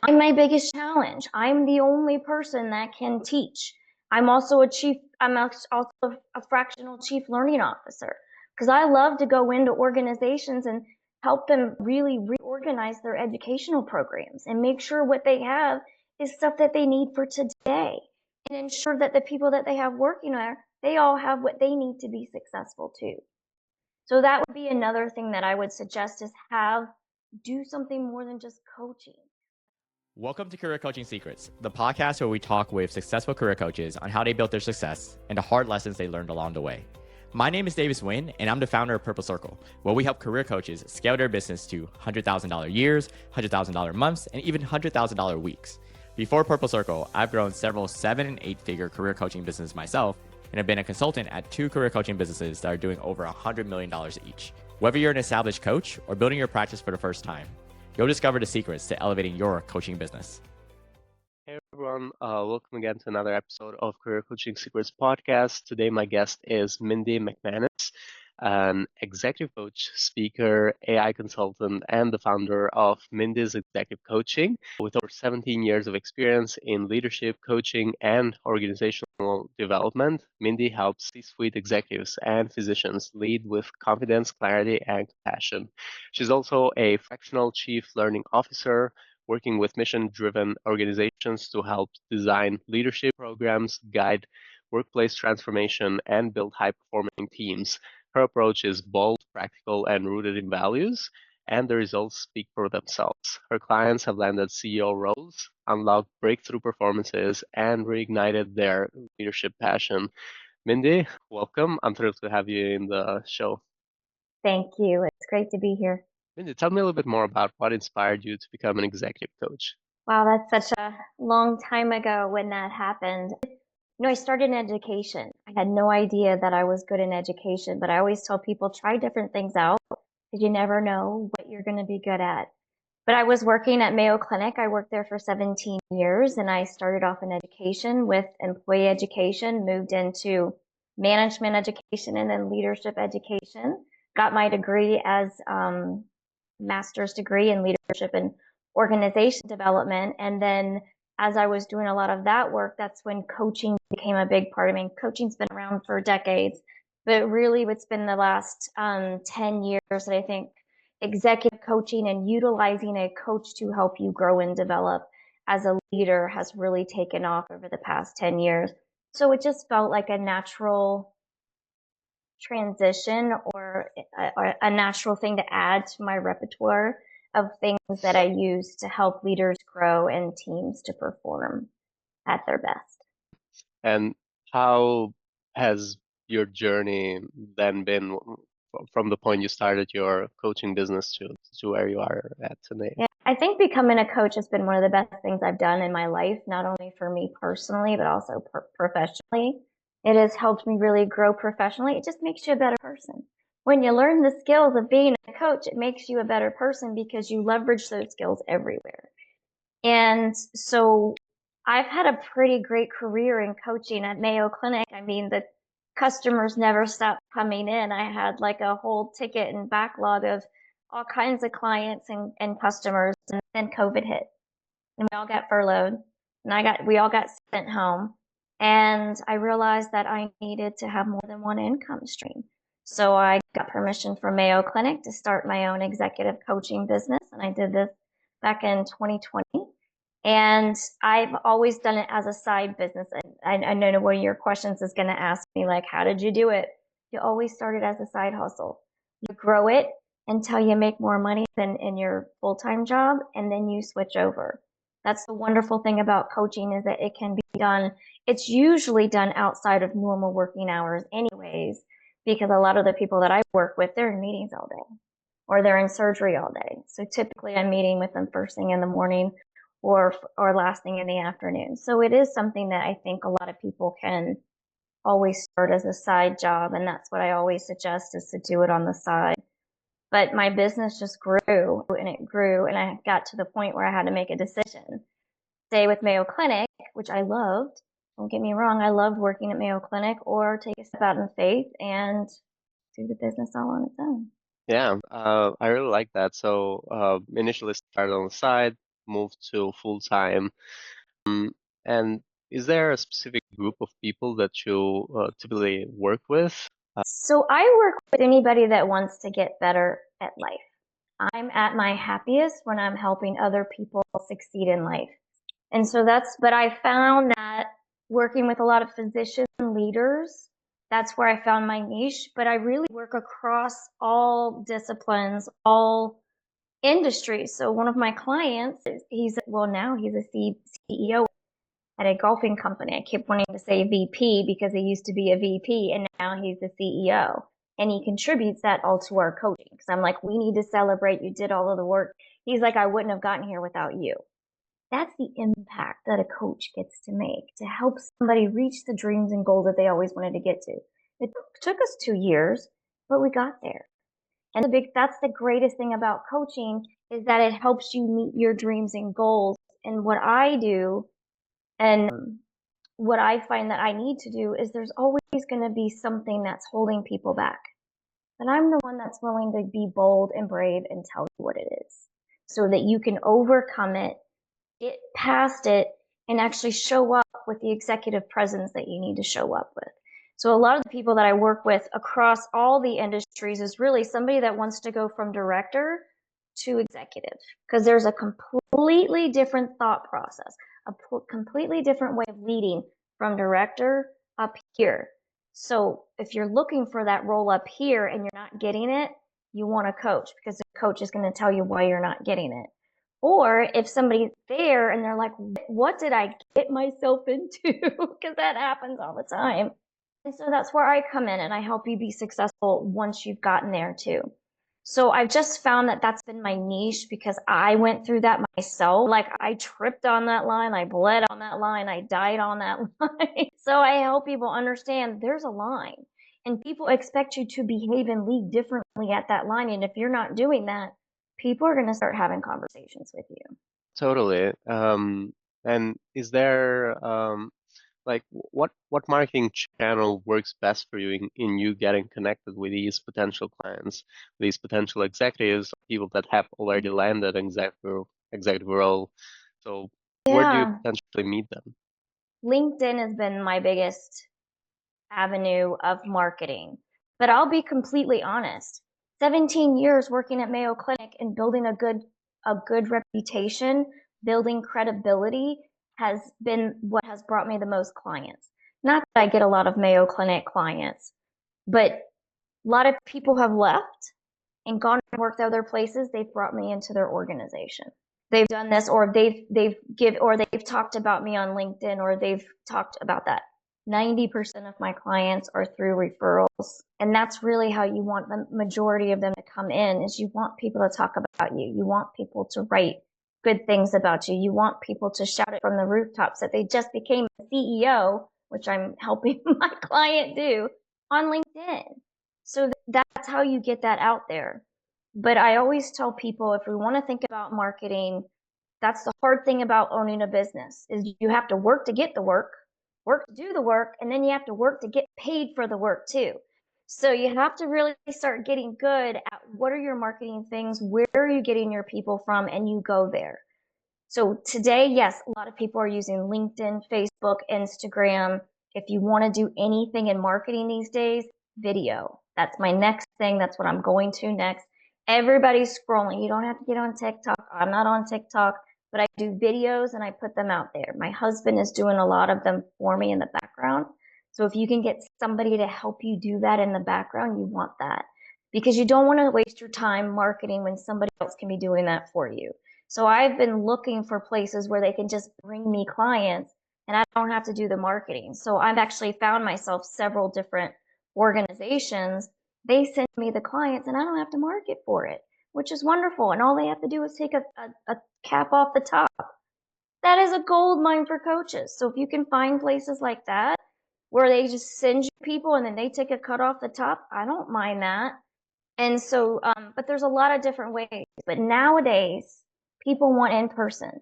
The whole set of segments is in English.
I'm my biggest challenge. I'm the only person that can teach. I'm also a fractional chief learning officer because I love to go into organizations and help them really reorganize their educational programs and make sure what they have is stuff that they need for today and ensure that the people that they have working there, they all have what they need to be successful too. So that would be another thing that I would suggest is do something more than just coaching. Welcome to Career Coaching Secrets, the podcast where we talk with successful career coaches on how they built their success and the hard lessons they learned along the way. My name is Davis Nguyen, and I'm the founder of Purple Circle, where we help career coaches scale their business to $100,000 years, $100,000 months, and even $100,000 weeks. Before Purple Circle, I've grown several 7- and 8-figure career coaching businesses myself, and have been a consultant at 2 career coaching businesses that are doing over $100 million each. Whether you're an established coach or building your practice for the first time, you'll discover the secrets to elevating your coaching business. Hey everyone, welcome again to another episode of Career Coaching Secrets podcast. Today my guest is Mindy McManus, an executive coach, speaker, AI consultant, and the founder of Mindy's Executive Coaching. With over 17 years of experience in leadership, coaching, and organizational development, Mindy helps C-suite executives and physicians lead with confidence, clarity, and compassion. She's also a fractional chief learning officer, working with mission-driven organizations to help design leadership programs, guide workplace transformation, and build high-performing teams. Her approach is bold, practical, and rooted in values, and the results speak for themselves. Her clients have landed CEO roles, unlocked breakthrough performances, and reignited their leadership passion. Mindy, welcome. I'm thrilled to have you in the show. Thank you. It's great to be here. Mindy, tell me a little bit more about what inspired you to become an executive coach. Wow, that's such a long time ago when that happened. I started in education. I had no idea that I was good in education, but I always tell people try different things out because you never know what you're going to be good at. But I was working at Mayo Clinic. I worked there for 17 years, and I started off in education with employee education, moved into management education and then leadership education. Got my degree as master's degree in leadership and organization development. And then as I was doing a lot of that work, that's when coaching became a big part. I mean, coaching's been around for decades, but really it's been the last 10 years that I think executive coaching and utilizing a coach to help you grow and develop as a leader has really taken off over the past 10 years. So it just felt like a natural transition or a natural thing to add to my repertoire of things that I use to help leaders grow and teams to perform at their best. And how has your journey then been from the point you started your coaching business to where you are at today? Yeah, I think becoming a coach has been one of the best things I've done in my life, not only for me personally, but also professionally. It has helped me really grow professionally. It just makes you a better person. When you learn the skills of being a coach, it makes you a better person because you leverage those skills everywhere. And so I've had a pretty great career in coaching at Mayo Clinic. I mean, the customers never stopped coming in. I had like a whole ticket and backlog of all kinds of clients and customers. And then COVID hit and we all got furloughed and we all got sent home. And I realized that I needed to have more than one income stream. So I got permission from Mayo Clinic to start my own executive coaching business. And I did this back in 2020. And I've always done it as a side business. I know one of your questions is going to ask me, like, how did you do it? You always start it as a side hustle. You grow it until you make more money than in your full-time job, and then you switch over. That's the wonderful thing about coaching is that it can be done. It's usually done outside of normal working hours anyways, because a lot of the people that I work with, they're in meetings all day or they're in surgery all day. So typically I'm meeting with them first thing in the morning or last thing in the afternoon. So it is something that I think a lot of people can always start as a side job. And that's what I always suggest is to do it on the side. But my business just grew and it grew. And I got to the point where I had to make a decision. Stay with Mayo Clinic, which I loved. Don't get me wrong. I loved working at Mayo Clinic, or take a step out in faith and do the business all on its own. Yeah, I really like that. So initially started on the side, moved to full-time. And is there a specific group of people that you typically work with? So I work with anybody that wants to get better at life. I'm at my happiest when I'm helping other people succeed in life. And so but I found that working with a lot of physician leaders, that's where I found my niche. But I really work across all disciplines, all industries. So one of my clients, now he's a CEO at a golfing company. I kept wanting to say VP because he used to be a VP and now he's the CEO. And he contributes that all to our coaching. Because I'm like, we need to celebrate. You did all of the work. He's like, I wouldn't have gotten here without you. That's the impact that a coach gets to make, to help somebody reach the dreams and goals that they always wanted to get to. It took us 2 years, but we got there. And that's the greatest thing about coaching, is that it helps you meet your dreams and goals. And what I do, and what I find that I need to do, is there's always going to be something that's holding people back. But I'm the one that's willing to be bold and brave and tell you what it is, so that you can overcome it, get past it, and actually show up with the executive presence that you need to show up with. So a lot of the people that I work with across all the industries is really somebody that wants to go from director to executive, because there's a completely different thought process, a completely different way of leading from director up here. So if you're looking for that role up here and you're not getting it, you want a coach, because the coach is going to tell you why you're not getting it. Or if somebody's there and they're like, what did I get myself into? Because that happens all the time. And so that's where I come in and I help you be successful once you've gotten there too. So I've just found that that's been my niche, because I went through that myself. Like, I tripped on that line, I bled on that line, I died on that line. So I help people understand there's a line, and people expect you to behave and lead differently at that line. And if you're not doing that, people are going to start having conversations with you. Totally. And is there like what marketing channel works best for you in you getting connected with these potential clients, these potential executives, people that have already landed executive role? So where do you Yeah, potentially meet them? LinkedIn has been my biggest avenue of marketing. But I'll be completely honest. 17 years working at Mayo Clinic and building a good reputation, building credibility, has been what has brought me the most clients. Not that I get a lot of Mayo Clinic clients, but a lot of people have left and gone and worked other places. They've brought me into their organization. They've done this, or they've talked about me on LinkedIn, or they've talked about that. 90% of my clients are through referrals. And that's really how you want the majority of them to come in, is you want people to talk about you. You want people to write good things about you. You want people to shout it from the rooftops that they just became a CEO, which I'm helping my client do, on LinkedIn. So that's how you get that out there. But I always tell people, if we want to think about marketing, that's the hard thing about owning a business, is you have to work to get the work to do the work, and then you have to work to get paid for the work too. So you have to really start getting good at what are your marketing things, where are you getting your people from, and you go there. So today, yes, a lot of people are using LinkedIn, Facebook, Instagram. If you want to do anything in marketing these days, video. That's my next thing. That's what I'm going to next. Everybody's scrolling. You don't have to get on TikTok. I'm not on TikTok, but I do videos and I put them out there. My husband is doing a lot of them for me in the background. So if you can get somebody to help you do that in the background, you want that, because you don't want to waste your time marketing when somebody else can be doing that for you. So I've been looking for places where they can just bring me clients and I don't have to do the marketing. So I've actually found myself several different organizations. They send me the clients and I don't have to market for it, which is wonderful. And all they have to do is take a cap off the top. That is a gold mine for coaches. So if you can find places like that where they just send you people and then they take a cut off the top, I don't mind that. And so, but there's a lot of different ways. But nowadays, people want in person.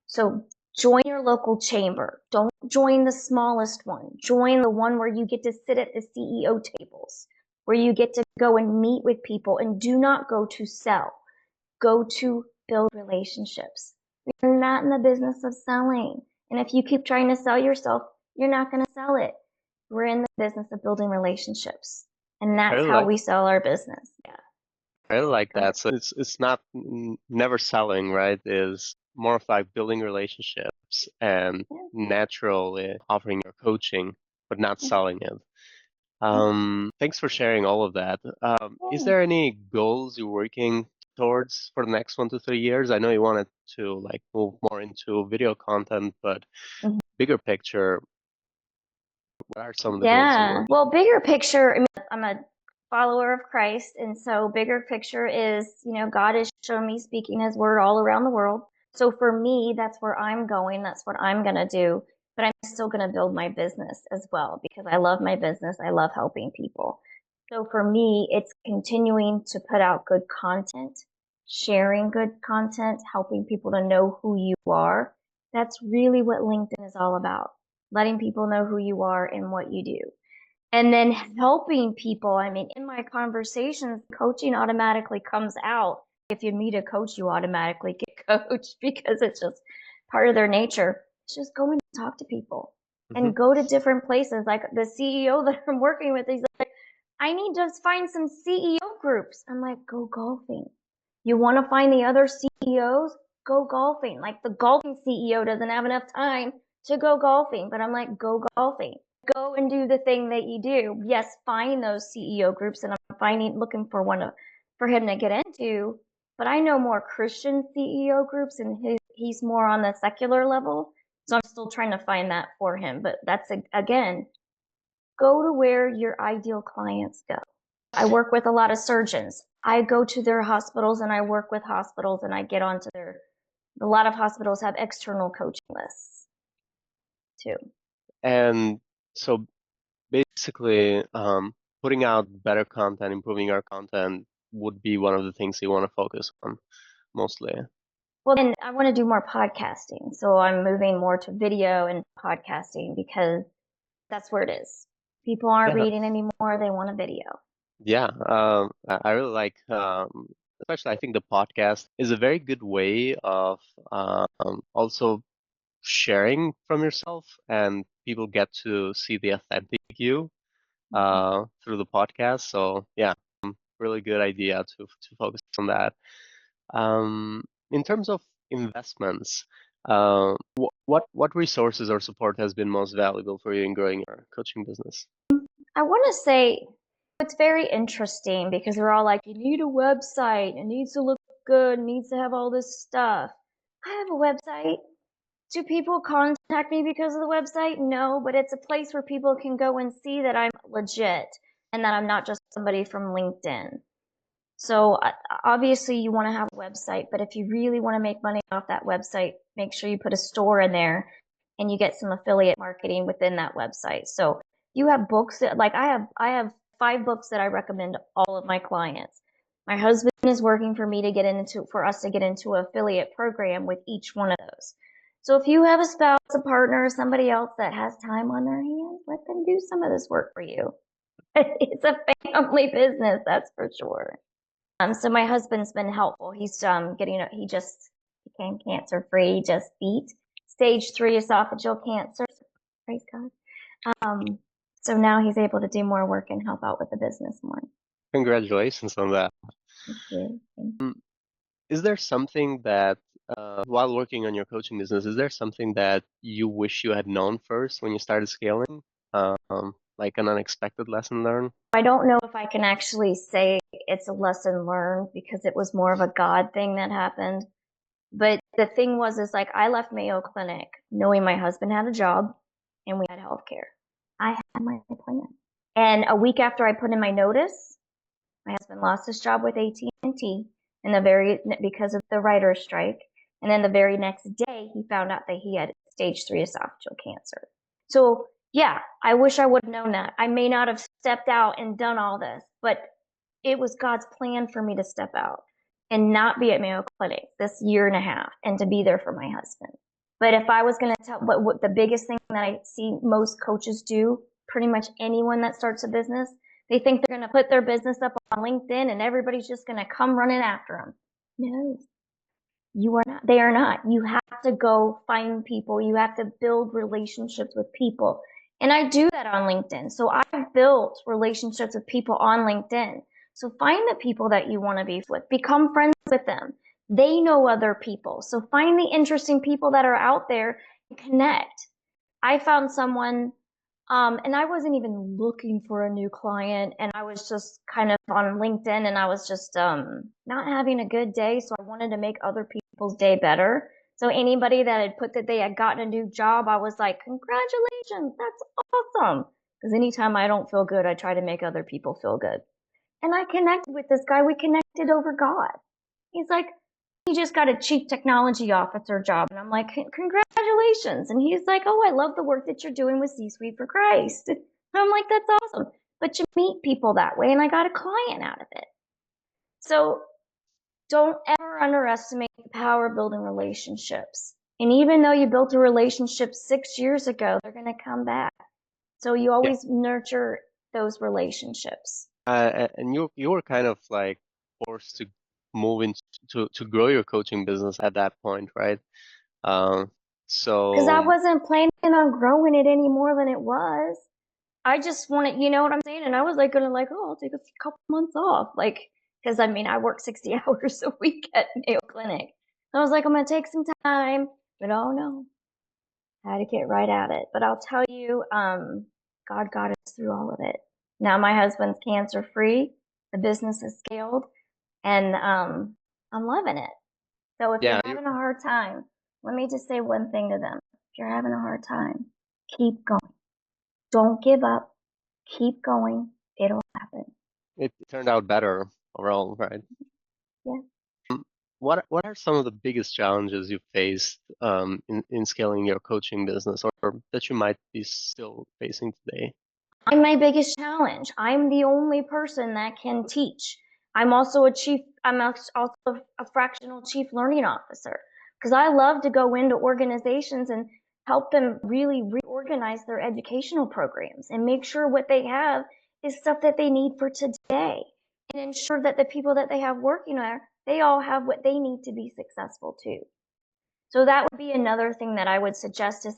So join your local chamber. Don't join the smallest one. Join the one where you get to sit at the CEO tables, where you get to go and meet with people, and do not go to sell. Go to build relationships. We're not in the business of selling. And if you keep trying to sell yourself, you're not going to sell it. We're in the business of building relationships. And I that's really how like we sell our business. Yeah. I really like Go ahead. that. So it's not never selling, right? Is more of like building relationships and Yeah. naturally offering your coaching, but not selling it. Thanks for sharing all of that. Is Yeah. there any goals you're working towards for the next 1 to 3 years? I know you wanted to like move more into video content, but Mhm. bigger picture, what are some of the goals you're Yeah. working? Well, bigger picture, I mean, I'm a follower of Christ. And so bigger picture is, God has shown me speaking his word all around the world. So for me, that's where I'm going. That's what I'm going to do. But I'm still going to build my business as well because I love my business. I love helping people. So for me, it's continuing to put out good content, sharing good content, helping people to know who you are. That's really what LinkedIn is all about. Letting people know who you are and what you do. And then helping people. I mean, in my conversations, coaching automatically comes out. If you meet a coach, you automatically get coached because it's just part of their nature. It's just going to talk to people Hmm. and go to different places. Like the CEO that I'm working with, he's like, I need to find some CEO groups. I'm like, go golfing. You want to find the other CEOs? Go golfing. Like the golfing CEO doesn't have enough time to go golfing, but I'm like, go golfing. Go and do the thing that you do. Yes, find those CEO groups, and I'm looking for for him to get into. But I know more Christian CEO groups, and he's more on the secular level. So I'm still trying to find that for him. But that's again, go to where your ideal clients go. I work with a lot of surgeons. I go to their hospitals and I work with hospitals and I get onto a lot of hospitals have external coaching lists too. And so basically, putting out better content, improving our content would be one of the things you want to focus on mostly. Well, then I want to do more podcasting. So I'm moving more to video and podcasting because that's where it is. People aren't Yeah, reading anymore. They want a video. yeah. I really like, especially I think the podcast is a very good way of also sharing from yourself, and people get to see the authentic you through the podcast. So yeah, really good idea to focus on that. In terms of investments, what resources or support has been most valuable for you in growing your coaching business? I want to say it's very interesting because they're all like, you need a website. It needs to look good. It needs to have all this stuff. I have a website. Do people contact me because of the website? No, but it's a place where people can go and see that I'm legit and that I'm not just somebody from LinkedIn. So obviously you want to have a website, but if you really want to make money off that website, make sure you put a store in there and you get some affiliate marketing within that website. So you have books that like I have 5 books that I recommend to all of my clients. My husband is working for us to get into an affiliate program with each one of those. So if you have a spouse, a partner, or somebody else that has time on their hands, let them do some of this work for you. It's a family business, that's for sure. So my husband's been helpful. He's he just became cancer free. He just beat stage 3 esophageal cancer. Praise God. Um, so now he's able to do more work and help out with the business more. Congratulations on that. Thank you. Is there something that, while working on your coaching business, is there something that you wish you had known first when you started scaling? Like an unexpected lesson learned? I don't know if I can actually say it's a lesson learned because it was more of a God thing that happened. But the thing is like I left Mayo Clinic knowing my husband had a job and we had health care. I had my plan. And a week after I put in my notice, my husband lost his job with AT&T because of the writer's strike. And then the very next day, he found out that he had stage 3 esophageal cancer. So yeah, I wish I would have known that. I may not have stepped out and done all this, but it was God's plan for me to step out and not be at Mayo Clinic this year and a half and to be there for my husband. But if I was going to tell, what the biggest thing that I see most coaches do, pretty much anyone that starts a business, they think they're going to put their business up on LinkedIn and everybody's just going to come running after them. No, You are not, they are not. You have to go find people. You have to build relationships with people. And I do that on LinkedIn. So I've built relationships with people on LinkedIn. So find the people that you want to be with, become friends with them. They know other people. So find the interesting people that are out there and connect. I found someone, and I wasn't even looking for a new client, and I was just kind of on LinkedIn, and I was just not having a good day, so I wanted to make other people's day better. So anybody that had put that they had gotten a new job, I was like, congratulations, that's awesome. Because anytime I don't feel good, I try to make other people feel good. And I connected with this guy. We connected over God. He's like, he just got a chief technology officer job. And I'm like, congratulations. And he's like, oh, I love the work that you're doing with C-Suite for Christ. And I'm like, that's awesome. But you meet people that way. And I got a client out of it. So don't ever underestimate the power of building relationships. And even though you built a relationship 6 years ago, they're going to come back. So you always nurture those relationships. And you were kind of like forced to move into to grow your coaching business at that point, right? Um, Because I so wasn't planning on growing it any more than it was. I just wanted, you know what I'm saying? And I was like, gonna like, oh, I'll take a couple months off. Like, because I mean, I work 60 hours a week at Mayo Clinic. I was like, I'm gonna take some time, but oh no, I had to get right at it. But I'll tell you, God got us through all of it. Now my husband's cancer free. The business has scaled, and I'm loving it. So if yeah, you're having a hard time, let me just say one thing to them. If you're having a hard time, keep going. Don't give up. Keep going. It'll happen. it turned out better overall, right? Yeah. What are some of the biggest challenges you faced in scaling your coaching business, or that you might be still facing today? I'm my biggest challenge. I'm the only person that can teach. I'm also also a fractional chief learning officer because I love to go into organizations and help them really reorganize their educational programs and make sure what they have is stuff that they need for today and ensure that the people that they have working there, they all have what they need to be successful too. So that would be another thing that I would suggest is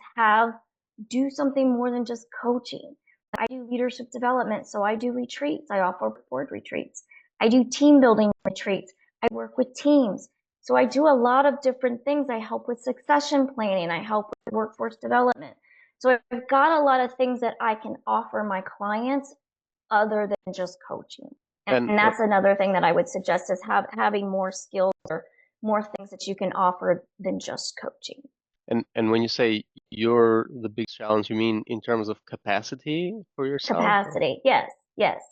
do something more than just coaching. I do leadership development, so I do retreats. I offer board retreats. I do team building retreats. I work with teams. So I do a lot of different things. I help with succession planning. I help with workforce development. So I've got a lot of things that I can offer my clients other than just coaching. And And that's another thing that I would suggest is having more skills or more things that you can offer than just coaching. and when you say you're the big challenge, you mean in terms of capacity for yourself? Capacity. Yes, yes.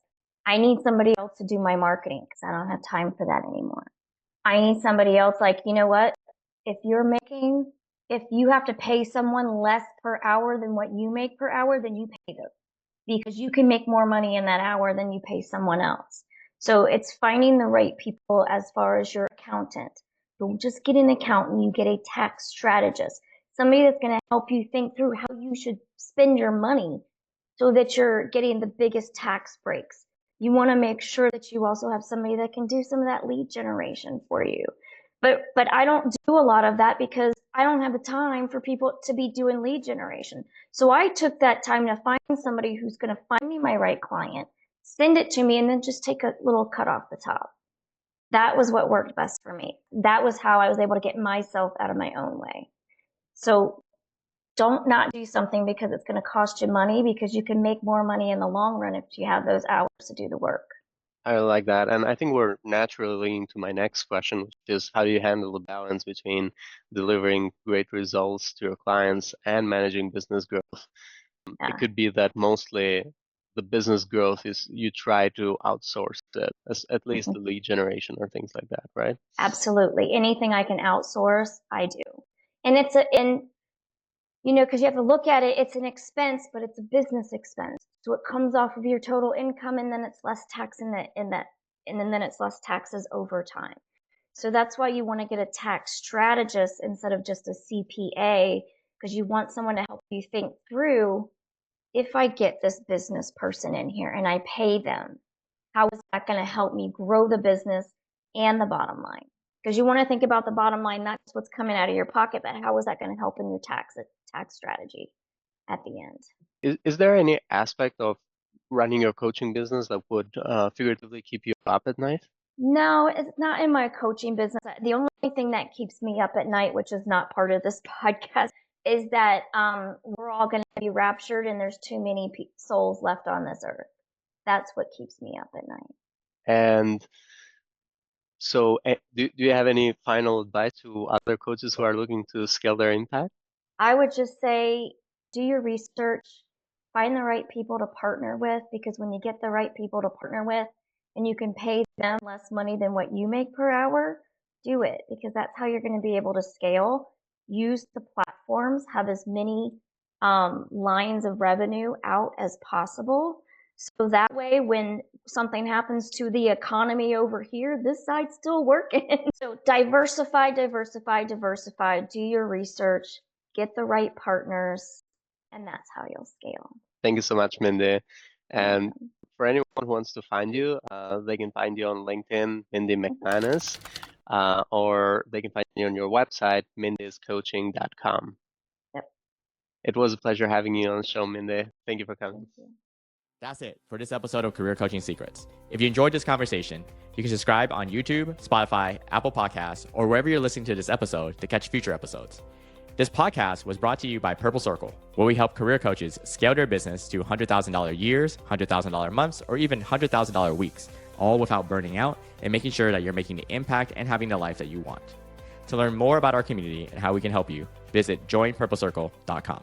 I need somebody else to do my marketing because I don't have time for that anymore. I need somebody else like, you know what? If you have to pay someone less per hour than what you make per hour, then you pay them because you can make more money in that hour than you pay someone else. So it's finding the right people as far as your accountant. Don't just get an accountant, you get a tax strategist, somebody that's going to help you think through how you should spend your money so that you're getting the biggest tax breaks. You want to make sure that you also have somebody that can do some of that lead generation for you. But I don't do a lot of that because I don't have the time for people to be doing lead generation. So I took that time to find somebody who's going to find me my right client, send it to me, and then just take a little cut off the top. That was what worked best for me. That was how I was able to get myself out of my own way. So don't not do something because it's going to cost you money because you can make more money in the long run if you have those hours to do the work. I like that. And I think we're naturally leading to my next question, which is how do you handle the balance between delivering great results to your clients and managing business growth? Yeah. It could be that mostly the business growth is you try to outsource it, at least the lead generation or things like that, right? Absolutely. Anything I can outsource, I do. And because you have to look at it, it's an expense, but it's a business expense. So it comes off of your total income and then it's less tax and then it's less taxes over time. So that's why you want to get a tax strategist instead of just a CPA, because you want someone to help you think through, if I get this business person in here and I pay them, how is that going to help me grow the business and the bottom line? because you want to think about the bottom line, not just what's coming out of your pocket, but how is that going to help in your tax strategy at the end. Is there any aspect of running your coaching business that would figuratively keep you up at night? No, it's not in my coaching business. The only thing that keeps me up at night, which is not part of this podcast, is that we're all going to be raptured and there's too many souls left on this earth. That's what keeps me up at night. And so do you have any final advice to other coaches who are looking to scale their impact? I would just say, do your research, find the right people to partner with, because when you get the right people to partner with and you can pay them less money than what you make per hour, do it, because that's how you're going to be able to scale. Use the platforms, have as many lines of revenue out as possible. So that way, when something happens to the economy over here, this side's still working. So diversify, diversify, diversify. Do your research, get the right partners, and that's how you'll scale. Thank you so much, Mindy. And for anyone who wants to find you, they can find you on LinkedIn, Mindy McManus, or they can find you on your website, mindyscoaching.com. Yep. It was a pleasure having you on the show, Mindy. Thank you for coming. Thank you. That's it for this episode of Career Coaching Secrets. If you enjoyed this conversation, you can subscribe on YouTube, Spotify, Apple Podcasts, or wherever you're listening to this episode to catch future episodes. This podcast was brought to you by Purple Circle, where we help career coaches scale their business to $100,000 years, $100,000 months, or even $100,000 weeks, all without burning out and making sure that you're making the impact and having the life that you want. To learn more about our community and how we can help you, visit joinpurplecircle.com.